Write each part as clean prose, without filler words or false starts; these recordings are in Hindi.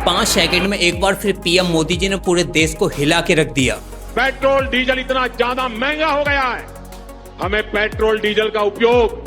5 सेकंड में एक बार फिर पीएम मोदी जी ने पूरे देश को हिला के रख दिया। पेट्रोल डीजल इतना ज्यादा महंगा हो गया है, हमें पेट्रोल डीजल का उपयोग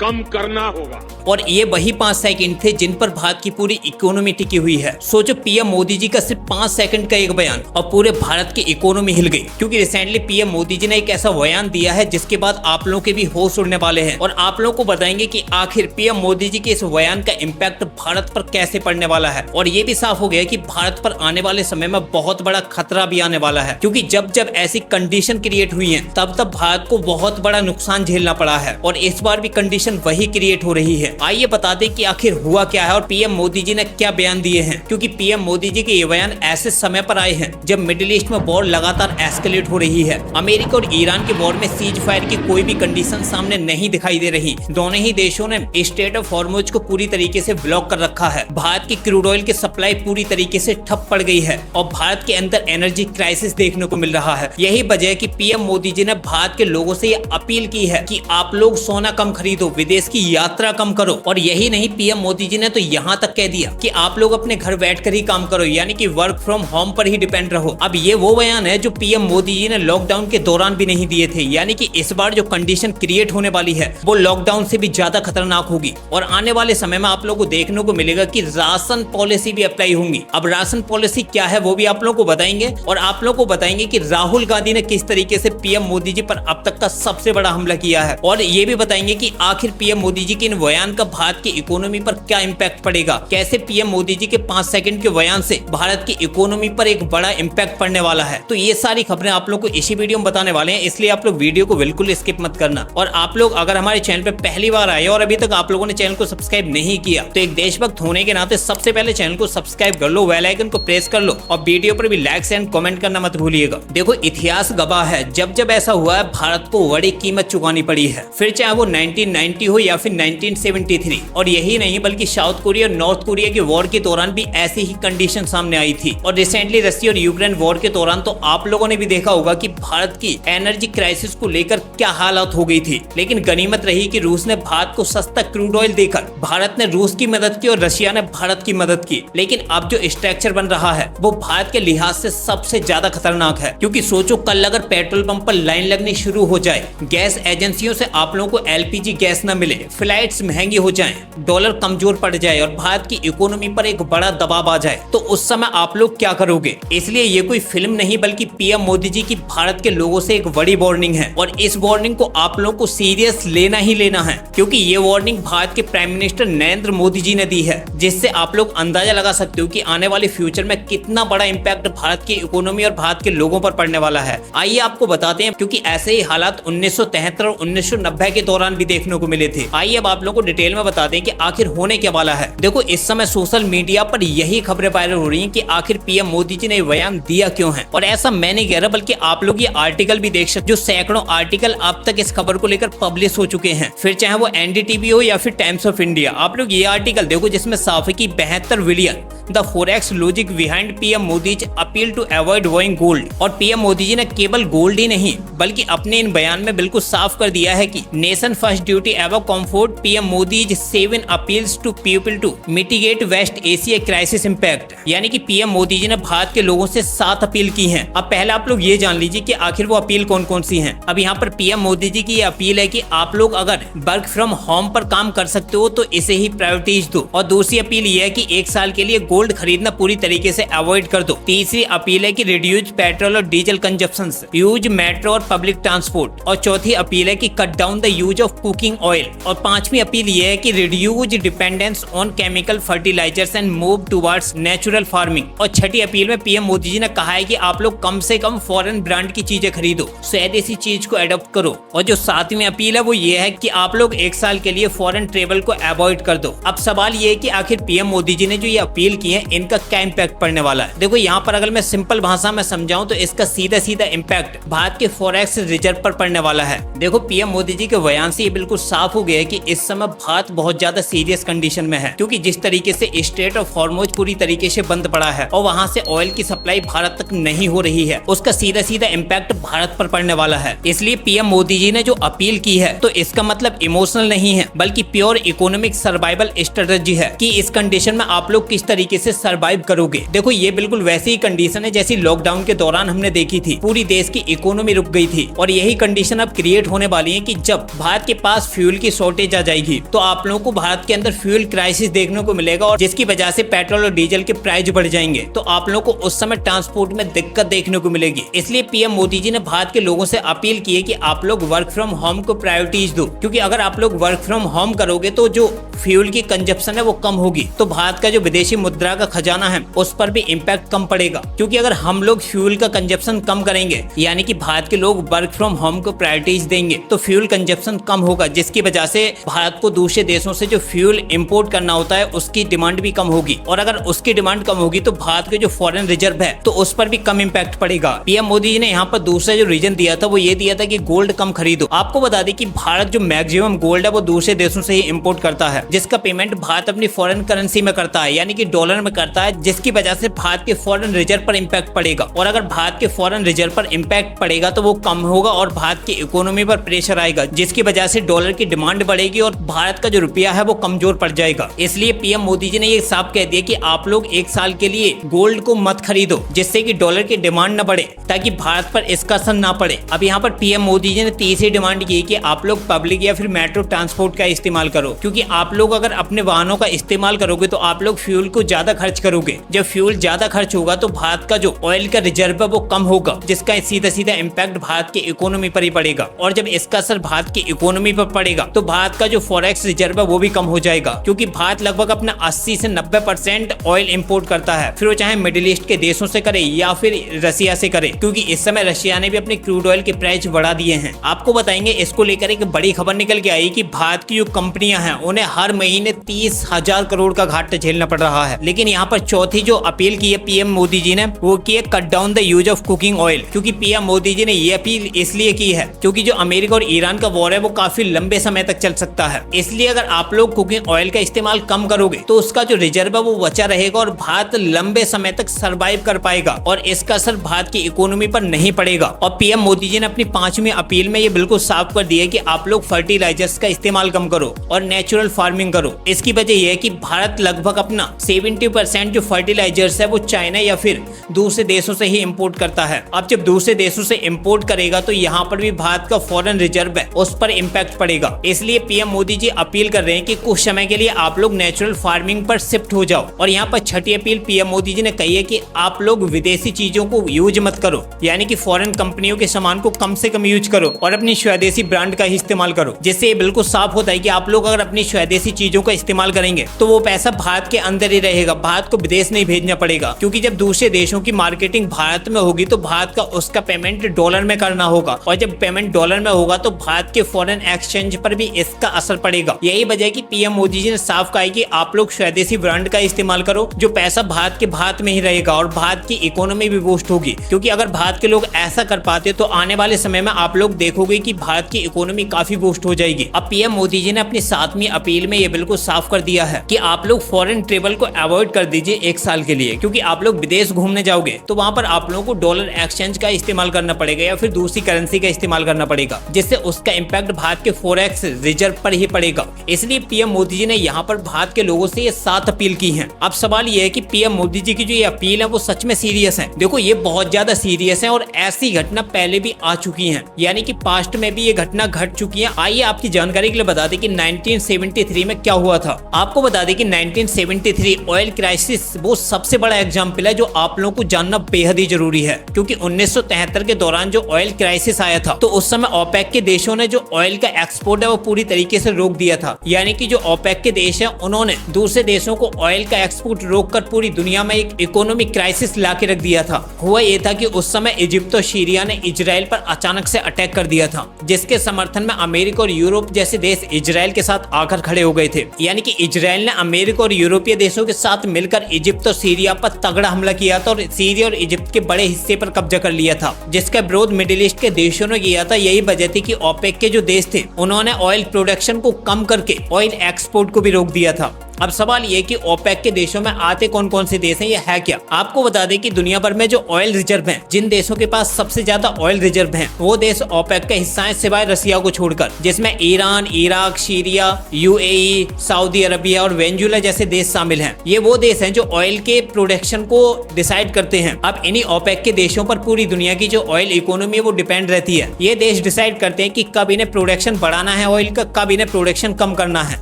कम करना होगा। और ये वही 5 सेकंड थे जिन पर भारत की पूरी इकोनॉमी टिकी हुई है। सोचो पीएम मोदी जी का सिर्फ 5 सेकंड का एक बयान और पूरे भारत की इकोनॉमी हिल गई। क्योंकि रिसेंटली पीएम मोदी जी ने एक ऐसा बयान दिया है जिसके बाद आप लोगों के भी होश उड़ने वाले हैं और आप लोगों को बताएंगे कि आखिर पीएम मोदी जी के इस बयान का इम्पैक्ट भारत पर कैसे पड़ने वाला है। और ये भी साफ हो गया कि भारत पर आने वाले समय में बहुत बड़ा खतरा भी आने वाला है, क्योंकि जब जब ऐसी कंडीशन क्रिएट हुई है तब तब भारत को बहुत बड़ा नुकसान झेलना पड़ा है और इस बार भी कंडीशन वही क्रिएट हो रही है। आइए बता दें कि आखिर हुआ क्या है और पीएम मोदी जी ने क्या बयान दिए हैं। क्योंकि पीएम मोदी जी के ये बयान ऐसे समय पर आए हैं जब मिडिल ईस्ट में वॉर लगातार एस्केलेट हो रही है। अमेरिका और ईरान के वॉर में सीज फायर की कोई भी कंडीशन सामने नहीं दिखाई दे रही। दोनों ही देशों ने स्ट्रेट ऑफ हॉर्मुज को पूरी तरीके से ब्लॉक कर रखा है। भारत की क्रूड ऑयल की सप्लाई पूरी तरीके से ठप पड़ गई है और भारत के अंदर एनर्जी क्राइसिस देखने को मिल रहा है। यही वजह है कि पीएम मोदी जी ने भारत के लोगों से ये अपील की है कि आप लोग सोना कम खरीदो, विदेश की यात्रा कम करो। और यही नहीं, पीएम मोदी जी ने तो यहाँ तक कह दिया कि आप लोग अपने घर बैठकर ही काम करो, यानी कि वर्क फ्रॉम होम पर ही डिपेंड रहो। अब ये वो बयान है जो पीएम मोदी जी ने लॉकडाउन के दौरान भी नहीं दिए थे। यानी कि इस बार जो कंडीशन क्रिएट होने वाली है वो लॉकडाउन से भी ज्यादा खतरनाक होगी और आने वाले समय में आप लोगों को देखने को मिलेगा कि राशन पॉलिसी भी अप्लाई होंगी। अब राशन पॉलिसी क्या है वो भी आप लोगों को बताएंगे और आप लोगों को बताएंगे कि राहुल गांधी ने किस तरीके से पीएम मोदी जी पर अब तक का सबसे बड़ा हमला किया है। और ये भी बताएंगे कि आखिर पीएम मोदी जी के इन बयान का भारत की इकोनॉमी पर क्या इम्पैक्ट पड़ेगा, कैसे पीएम मोदी जी के 5 सेकंड के बयान से भारत की इकोनॉमी पर एक बड़ा इम्पैक्ट पड़ने वाला है। तो ये सारी खबरें आप लोग को इसी वीडियो में बताने वाले हैं, इसलिए आप लोग वीडियो को बिल्कुल स्किप मत करना। और आप लोग अगर हमारे चैनल पे पहली बार आए और अभी तक आप लोगों ने चैनल को सब्सक्राइब नहीं किया तो एक देशभक्त होने के नाते सबसे पहले चैनल को सब्सक्राइब कर लो, बेल आइकन को प्रेस कर लो और वीडियो पर भी लाइक एंड कमेंट करना मत भूलिएगा। देखो इतिहास गवाह है, जब जब ऐसा हुआ है भारत को बड़ी कीमत चुकानी पड़ी है, फिर चाहे वो 1990 हो या फिर 1973। और यही नहीं बल्कि साउथ कोरिया और नॉर्थ कोरिया के वॉर के दौरान भी ऐसी ही कंडीशन सामने आई थी। और रिसेंटली रशिया और यूक्रेन वॉर के दौरान तो आप लोगों ने भी देखा होगा कि भारत की एनर्जी क्राइसिस को लेकर क्या हालात हो गई थी। लेकिन गनीमत रही कि रूस ने भारत को सस्ता क्रूड ऑयल देकर भारत ने रूस की मदद की और रशिया ने भारत की मदद की। लेकिन अब जो स्ट्रक्चर बन रहा है वो भारत के लिहाज से सबसे ज्यादा खतरनाक है। क्योंकि सोचो कल अगर पेट्रोल पंप पर लाइन लगनी शुरू हो जाए, गैस एजेंसियों से आप लोगों को एलपीजी गैस न मिले, फ्लाइट्स महंगी हो जाएं, डॉलर कमजोर पड़ जाए और भारत की इकोनॉमी पर एक बड़ा दबाव आ जाए, तो उस समय आप लोग क्या करोगे। इसलिए ये कोई फिल्म नहीं बल्कि पीएम मोदी जी की भारत के लोगों से एक बड़ी वार्निंग है और इस वार्निंग को आप लोगों को सीरियस लेना ही लेना है। क्योंकि ये वार्निंग भारत के प्राइम मिनिस्टर नरेंद्र मोदी जी ने दी है, जिससे आप लोग अंदाजा लगा सकते हो कि आने वाले फ्यूचर में कितना बड़ा इम्पैक्ट भारत की इकोनॉमी और भारत के लोगों पर पड़ने वाला है। आइए आपको बताते हैं, क्योंकि ऐसे ही हालात 1973 और 1990 के दौरान भी देखने को मिले थे। आइए अब आप लोगों को डिटेल में बता दें कि आखिर होने क्या वाला है। देखो इस समय सोशल मीडिया पर यही खबरें वायरल हो रही हैं कि आखिर पीएम मोदी जी ने बयान दिया क्यों है। और ऐसा मैं नहीं कह रहा बल्कि आप लोग ये आर्टिकल भी देख सकते, जो सैकड़ों आर्टिकल अब तक इस खबर को लेकर पब्लिश हो चुके हैं, फिर चाहे वो एनडीटीवी हो या फिर टाइम्स ऑफ इंडिया। आप लोग ये आर्टिकल देखो जिसमें साफ है कि 72 billion the forex logic behind PM Modi appeal to avoid going gold. और पीएम मोदी जी ने केवल गोल्ड ही नहीं बल्कि अपने इन बयान में बिल्कुल साफ कर दिया है कि nation first duty above comfort PM Modi 7 appeals to people to mitigate West Asia crisis impact. यानी कि पीएम मोदी जी ने भारत के लोगों से 7 अपील की हैं। अब पहले आप लोग ये जान लीजिए कि आखिर वो अपील कौन कौन सी हैं। अब यहाँ पर पीएम मोदी जी की ये अपील है कि आप लोग अगर वर्क फ्रॉम होम पर काम कर सकते हो तो इसे ही प्रायोरिटीज दो। और दूसरी अपील ये है कि 1 साल के लिए गोल्ड खरीदना पूरी तरीके से अवॉइड कर दो। तीसरी अपील है कि रिड्यूस पेट्रोल और डीजल कंजप्शन, यूज मेट्रो और पब्लिक ट्रांसपोर्ट। और चौथी अपील है कि cut down the use of cooking oil. और पांचवी अपील ये है कि reduce dependence on chemical fertilisers and move towards natural farming. और छठी अपील में पीएम मोदी जी ने कहा है कि आप लोग कम से कम फॉरेन ब्रांड की चीजें खरीदो, स्वदेशी चीज को एडॉप्ट करो। और जो 7वीं अपील है वो ये है कि आप लोग 1 साल के लिए फॉरेन ट्रेवल को अवॉइड कर दो। अब सवाल ये है कि आखिर पीएम मोदी जी ने जो ये अपील की है इनका क्या इम्पैक्ट पड़ने वाला है। देखो यहाँ पर अगर मैं सिंपल भाषा में समझाऊं तो इसका सीधा सीधा इम्पैक्ट भारत के फॉरेक्स रिजर्व पर पड़ने वाला है। देखो पीएम मोदी जी के बयान से ये बिल्कुल साफ हो गया है कि इस समय भारत बहुत ज्यादा सीरियस कंडीशन में है, क्योंकि जिस तरीके से स्ट्रेट ऑफ हॉर्मुज पूरी तरीके से बंद पड़ा है और वहां से ऑयल की सप्लाई भारत तक नहीं हो रही है, उसका सीधा सीधा इम्पैक्ट भारत पर पड़ने वाला है। इसलिए पीएम मोदी जी ने जो अपील की है तो इसका मतलब इमोशनल नहीं है, बल्कि प्योर इकोनॉमिक सर्वाइवल स्ट्रेटजी है कि इस कंडीशन में आप लोग किस तरीके से सर्वाइव करोगे। देखो ये बिल्कुल वैसी ही कंडीशन है जैसी लॉकडाउन के दौरान हमने देखी थी, पूरी देश की इकोनॉमी रुक गई थी और यही कंडीशन अब क्रिएट होने वाली है कि जब भारत के पास फ्यूल की शॉर्टेज आ जाएगी तो आप लोगों को भारत के अंदर फ्यूल क्राइसिस देखने को मिलेगा और जिसकी वजह से पेट्रोल और डीजल के प्राइस बढ़ जाएंगे, तो आप लोगों को उस समय ट्रांसपोर्ट में दिक्कत देखने को मिलेगी। इसलिए पीएम मोदी जी ने भारत के लोगों से अपील की है कि आप लोग वर्क फ्रॉम होम को प्रायोरिटीज दो, क्योंकि अगर आप लोग वर्क फ्रॉम होम करोगे तो जो फ्यूल की कंजप्शन है वो कम होगी, तो भारत का जो विदेशी मुद्रा का खजाना है उस पर भी इम्पैक्ट कम पड़ेगा। क्योंकि अगर हम लोग फ्यूल का कंजप्शन कम करेंगे, यानी कि भारत के लोग वर्क फ्रॉम होम को प्रायोरिटीज देंगे, तो फ्यूल कंजप्शन कम होगा, जिसकी वजह से भारत को दूसरे देशों से जो फ्यूल इंपोर्ट करना होता है उसकी डिमांड भी कम होगी, और अगर उसकी डिमांड कम होगी तो भारत के जो फॉरेन रिजर्व है तो उस पर भी कम इम्पैक्ट पड़ेगा। पीएम मोदी जी ने यहाँ पर दूसरा जो रीजन दिया था वो ये दिया था कि गोल्ड कम खरीदो। आपको बता दें कि भारत जो मैक्सिमम गोल्ड है वो दूसरे देशों से ही इंपोर्ट करता है, जिसका पेमेंट भारत अपनी फॉरेन करेंसी में करता है, यानी कि डॉलर में करता है, जिसकी वजह से भारत के फॉरेन रिजर्व पर इम्पैक्ट पड़ेगा। और अगर भारत के फॉरेन रिजर्व पर इम्पैक्ट पड़ेगा तो वो कम होगा और भारत की इकोनॉमी पर प्रेशर आएगा, जिसकी वजह से डॉलर की डिमांड बढ़ेगी और भारत का जो रुपया है वो कमजोर पड़ जाएगा। इसलिए पीएम मोदी जी ने ये साफ कह दिया कि आप लोग एक साल के लिए गोल्ड को मत खरीदो, जिससे कि डॉलर की डिमांड न बढ़े, ताकि भारत पर इसका असर ना पड़े। अब यहाँ पर पीएम मोदी जी ने तीसरी डिमांड की कि आप लोग पब्लिक या फिर मेट्रो ट्रांसपोर्ट का इस्तेमाल करो, क्योंकि आप लोग अगर अपने वाहनों का इस्तेमाल करोगे तो आप लोग फ्यूल को ज्यादा खर्च करोगे। जब फ्यूल ज्यादा खर्च होगा तो भारत का जो ऑयल का रिजर्व है वो कम होगा, जिसका सीधा सीधा इम्पैक्ट भारत की इकोनॉमी पर ही पड़ेगा। और जब इसका असर भारत की इकोनॉमी पर पड़ेगा तो भारत का जो फॉरेक्स रिजर्व है वो भी कम हो जाएगा, क्योंकि भारत लगभग अपना 80 से 90% ऑयल इंपोर्ट करता है, फिर वो चाहे मिडिल ईस्ट के देशों से करे या फिर रशिया से करे, क्योंकि इस समय रशिया ने भी अपने क्रूड ऑयल के प्राइस बढ़ा दिए हैं। आपको बताएंगे इसको लेकर एक बड़ी खबर निकल के आई कि भारत की जो कंपनियां हैं उन्हें हर महीने 30,000 करोड़ का घाटा झेलना पड़ रहा है। लेकिन यहाँ पर चौथी जो अपील की है पीएम मोदी जी ने वो की है cut down the use of cooking oil, क्योंकि पीएम मोदी जी ने ये अपील इसलिए की है क्योंकि जो अमेरिका और ईरान का वॉर है वो काफी लंबे समय तक चल सकता है। इसलिए अगर आप लोग कुकिंग ऑयल का इस्तेमाल कम करोगे तो उसका जो रिजर्व है वो बचा रहेगा और भारत लंबे समय तक सर्वाइव कर पाएगा और इसका असर भारत की इकोनॉमी पर नहीं पड़ेगा। और पीएम मोदी जी ने अपनी 5वीं अपील में ये बिल्कुल साफ कर दिया कि आप लोग फर्टिलाइजर्स का इस्तेमाल कम करो और नेचुरल फार्मिंग करो। इसकी वजह यह है कि भारत लगभग अपना 70% जो फर्टिलाइजर्स है वो चाइना या फिर दूसरे देशों से ही इंपोर्ट करता है। अब जब दूसरे देशों से इंपोर्ट करेगा तो यहाँ पर भी भारत का फॉरेन रिजर्व है उस पर इम्पैक्ट पड़ेगा। इसलिए पीएम मोदी जी अपील कर रहे हैं कि कुछ समय के लिए आप लोग नेचुरल फार्मिंग पर शिफ्ट हो जाओ। और यहाँ पर छठी अपील पीएम मोदी जी ने कही है कि आप लोग विदेशी चीजों को यूज मत करो, यानी कि फॉरेन कंपनियों के सामान को कम से कम यूज करो और अपनी स्वदेशी ब्रांड का ही इस्तेमाल करो। जिससे ये बिल्कुल साफ होता है कि आप लोग अगर अपनी स्वदेशी चीजों का इस्तेमाल करेंगे तो वो पैसा भारत के अंदर ही रहेगा, भारत को विदेश नहीं भेजना पड़ेगा। क्योंकि जब दूसरे देशों की मार्केटिंग भारत में होगी तो भारत का उसका पेमेंट डॉलर में करना होगा और जब पेमेंट डॉलर में होगा तो भारत के फॉरेन एक्सचेंज पर भी इसका असर पड़ेगा। यही वजह है कि पीएम मोदी जी ने साफ कहा है कि आप लोग स्वदेशी ब्रांड का इस्तेमाल करो, जो पैसा भारत के भारत में ही रहेगा और भारत की इकोनॉमी भी बूस्ट होगी। क्योंकि अगर भारत के लोग ऐसा कर पाते तो आने वाले समय में आप लोग देखोगे कि भारत की इकोनॉमी काफी बूस्ट हो जाएगी। अब पीएम मोदी जी ने अपनी 7वीं अपील में ये बिल्कुल साफ कर दिया है कि आप लोग फॉरेन ट्रेवल को अवॉइड कर दीजिए 1 साल के लिए, क्योंकि आप लोग विदेश घूमने जाओगे तो वहां पर आप लोगों को डॉलर एक्सचेंज का इस्तेमाल करना पड़ेगा या फिर दूसरी करेंसी का इस्तेमाल करना पड़ेगा, जिससे उसका इम्पैक्ट भारत के फॉरेक्स रिजर्व पर ही पड़ेगा। इसलिए पीएम मोदी जी ने यहाँ पर भारत के लोगों से ये 7 अपील की है। अब सवाल ये है कि पीएम मोदी जी की जो ये अपील है वो सच में सीरियस है। देखो ये बहुत ज्यादा सीरियस है और ऐसी घटना पहले भी आ चुकी है, यानी कि पास्ट में भी ये घटना घट चुकी है। आइए आपकी जानकारी के लिए बता दें कि 1973 में क्या हुआ था। आपको बता दें कि 1973 ऑयल क्राइसिस वो सबसे बड़ा एग्जाम्पल है जो आप लोगों को जानना बेहद ही जरूरी है, क्योंकि 1973 के दौरान जो ऑयल क्राइसिस आया था तो उस समय ओपेक के देशों ने जो ऑयल का एक्सपोर्ट है वो पूरी तरीके से रोक दिया था। यानी कि जो ओपेक के देश है उन्होंने दूसरे देशों को ऑयल का एक्सपोर्ट रोककर पूरी दुनिया में एक इकोनॉमिक क्राइसिस ला के रख दिया था। हुआ ये था कि उस समय इजिप्ट और सीरिया ने इजराइल पर अचानक से अटैक कर दिया था, जिसके समर्थन में अमेरिका और यूरोप जैसे देश इजराइल के साथ आकर खड़े हो गए थे। यानी कि इजराइल ने अमेरिका और यूरोपीय देशों के साथ मिलकर इजिप्ट और सीरिया पर तगड़ा हमला किया था और सीरिया और इजिप्ट के बड़े हिस्से पर कब्जा कर लिया था, जिसका विरोध मिडिल ईस्ट के देशों ने किया था। यही वजह थी कि ओपेक के जो देश थे उन्होंने ऑयल प्रोडक्शन को कम कम करके ऑयल एक्सपोर्ट को भी रोक दिया था। अब सवाल ये कि ओपेक के देशों में आते कौन कौन से देश हैं, ये है क्या? आपको बता दें कि दुनिया भर में जो ऑयल रिजर्व हैं, जिन देशों के पास सबसे ज्यादा ऑयल रिजर्व हैं, वो देश ओपेक का हिस्सा है सिवाय रसिया को छोड़कर, जिसमें Iran, Iraq, Syria, UAE, Saudi Arabia और वेनेजुएला जैसे देश शामिल हैं। ये वो देश हैं जो ऑयल के प्रोडक्शन को डिसाइड करते हैं। अब इन्हीं ओपेक के देशों पर पूरी दुनिया की जो ऑयल इकोनॉमी है वो डिपेंड रहती है। ये देश डिसाइड करते हैं कि कब इन्हें प्रोडक्शन बढ़ाना है ऑयल का, कब इन्हें प्रोडक्शन कम करना है,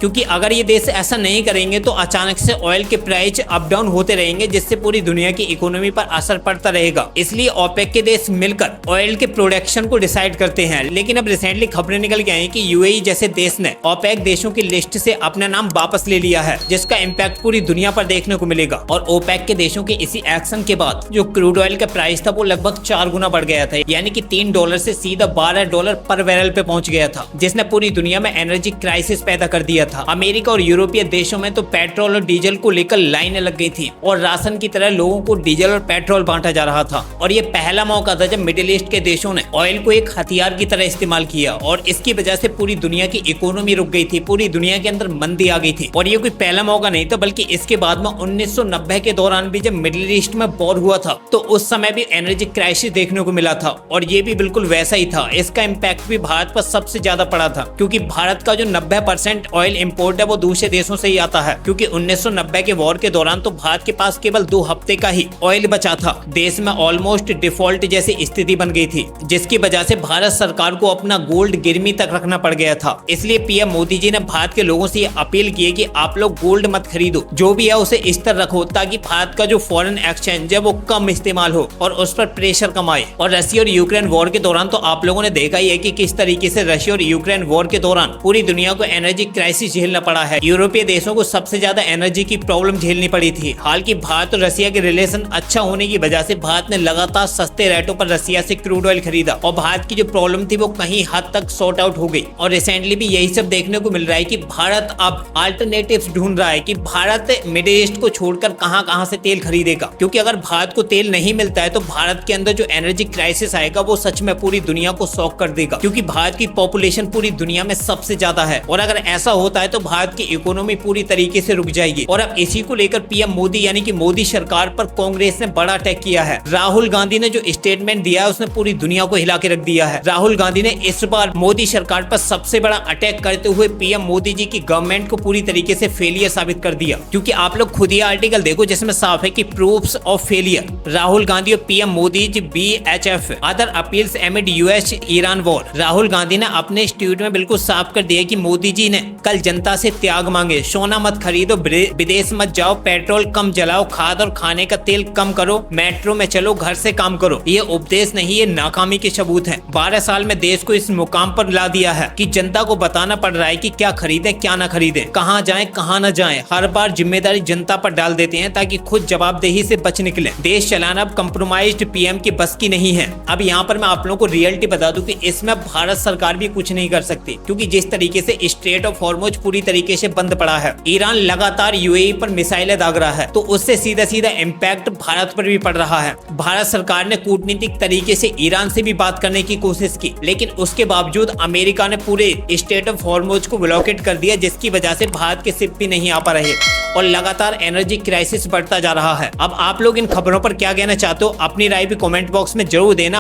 क्योंकि अगर ये देश ऐसा नहीं करेंगे तो अचानक से ऑयल के प्राइस अप डाउन होते रहेंगे, जिससे पूरी दुनिया की इकोनॉमी पर असर पड़ता रहेगा। इसलिए ओपेक के देश मिलकर ऑयल के प्रोडक्शन को डिसाइड करते हैं। लेकिन अब रिसेंटली खबरें निकल के आई कि यूएई जैसे देश ने ओपेक देशों की लिस्ट से अपना नाम वापस ले लिया है, जिसका इम्पैक्ट पूरी दुनिया पर देखने को मिलेगा। और ओपेक के देशों के इसी एक्शन के बाद जो क्रूड ऑयल का प्राइस था वो लगभग 4 गुना बढ़ गया था, यानी कि $3 से सीधा $12 पर बैरल पे पहुंच गया था, जिसने पूरी दुनिया में एनर्जी क्राइसिस पैदा कर दिया था। अमेरिका और यूरोपीय देशों में तो पेट्रोल और डीजल को लेकर लाइनें लग गई थी और राशन की तरह लोगों को डीजल और पेट्रोल बांटा जा रहा था। और ये पहला मौका था जब मिडिल ईस्ट के देशों ने ऑयल को एक हथियार की तरह इस्तेमाल किया और इसकी वजह से पूरी दुनिया की इकोनॉमी रुक गई थी, पूरी दुनिया के अंदर मंदी आ गई थी। और ये कोई पहला मौका नहीं था, बल्कि इसके बाद में 1990 के दौरान भी जब मिडिल ईस्ट में वॉर हुआ था तो उस समय भी एनर्जी क्राइसिस देखने को मिला था और ये भी बिल्कुल वैसा ही था। इसका इम्पैक्ट भी भारत पर सबसे ज्यादा पड़ा था, क्योंकि भारत का जो 90% ऑयल इंपोर्ट है वो दूसरे देशों से ही आता है। क्योंकि 1990 के वॉर के दौरान तो भारत के पास केवल 2 हफ्ते का ही ऑयल बचा था। देश में ऑलमोस्ट डिफॉल्ट जैसी स्थिति बन गई थी, जिसकी वजह से भारत सरकार को अपना गोल्ड गिरवी तक रखना पड़ गया था। इसलिए पीएम मोदी जी ने भारत के लोगों से ये अपील की है कि आप लोग गोल्ड मत खरीदो, जो भी है उसे इस तरह रखो ताकि भारत का जो फॉरेन एक्सचेंज है वो कम इस्तेमाल हो और उस पर प्रेशर कम आए। और रशिया और यूक्रेन वॉर के दौरान तो आप लोगों ने देखा ही है कि किस तरीके से रशिया और यूक्रेन वॉर के दौरान पूरी दुनिया को एनर्जी क्राइसिस झेलना पड़ा है। यूरोपीय देशों को सबसे ज्यादा एनर्जी की प्रॉब्लम झेलनी पड़ी थी। हालांकि भारत और रशिया के रिलेशन अच्छा होने की वजह से भारत ने लगातार सस्ते रेटों पर रशिया से क्रूड ऑयल खरीदा और भारत की जो प्रॉब्लम थी वो कहीं हद तक सॉर्ट आउट हो गई। और रिसेंटली भी यही सब देखने को मिल रहा है कि भारत अब अल्टरनेटिव्स ढूंढ रहा है कि भारत मिडिल ईस्ट को छोड़कर कहां से तेल खरीदेगा, क्योंकि अगर भारत को तेल नहीं मिलता है तो भारत के अंदर जो एनर्जी क्राइसिस आएगा वो सच में पूरी दुनिया को शॉक कर देगा, क्योंकि भारत की पॉपुलेशन पूरी दुनिया में सबसे ज्यादा है। और अगर ऐसा होता है तो भारत की इकोनॉमी पूरी तरीके से रुक जाएगी। और अब इसी को लेकर पीएम मोदी यानी कि मोदी सरकार पर कांग्रेस ने बड़ा अटैक किया है। राहुल गांधी ने जो स्टेटमेंट दिया है उसने पूरी दुनिया को हिला के रख दिया है। राहुल गांधी ने इस बार मोदी सरकार पर सबसे बड़ा अटैक करते हुए पीएम मोदी जी की गवर्नमेंट को पूरी तरीके से फेलियर साबित कर दिया, क्योंकि आप लोग खुद ही आर्टिकल देखो जिसमें साफ है कि proofs of failure. Rahul Gandhi और पीएम मोदी जी BHF other appeals एमिड US Iran war. Rahul Gandhi ने अपने ट्वीट में बिल्कुल साफ कर दिया कि मोदी जी ने कल जनता से त्याग मांगे, सोना मत खरीदो, विदेश मत जाओ, पेट्रोल कम जलाओ, खाद और खाने का तेल कम करो, मेट्रो में चलो, घर से काम करो। ये उपदेश नहीं, ये नाकामी के सबूत हैं। 12 साल में देश को इस मुकाम पर ला दिया है कि जनता को बताना पड़ रहा है कि क्या खरीदें क्या ना खरीदें, कहां जाएं कहां न जाएं। हर बार जिम्मेदारी जनता पर डाल देते हैं ताकि खुद जवाबदेही से बच निकले। देश चलाना अब कंप्रोमाइज्ड पीएम की बस की नहीं है। अब यहाँ पर मैं आप लोगों को रियलिटी बता दूं कि इसमें भारत सरकार भी कुछ नहीं कर सकती, क्योंकि जिस तरीके से स्ट्रेट ऑफ हॉर्मुज पूरी तरीके से बंद पड़ा है, ईरान लगातार यूएई पर मिसाइलें दाग रहा है, तो उससे सीधा सीधा इम्पैक्ट भारत पर भी पड़ रहा है। भारत सरकार ने कूटनीतिक तरीके से ईरान से भी बात करने की कोशिश की, लेकिन उसके बावजूद अमेरिका ने पूरे स्ट्रेट ऑफ हॉर्मुज को ब्लॉकेट कर दिया, जिसकी वजह से भारत के शिप भी नहीं आ पा रहे और लगातार एनर्जी क्राइसिस बढ़ता जा रहा है। अब आप लोग इन खबरों पर क्या कहना चाहते हो, अपनी राय भी कमेंट बॉक्स में जरूर देना।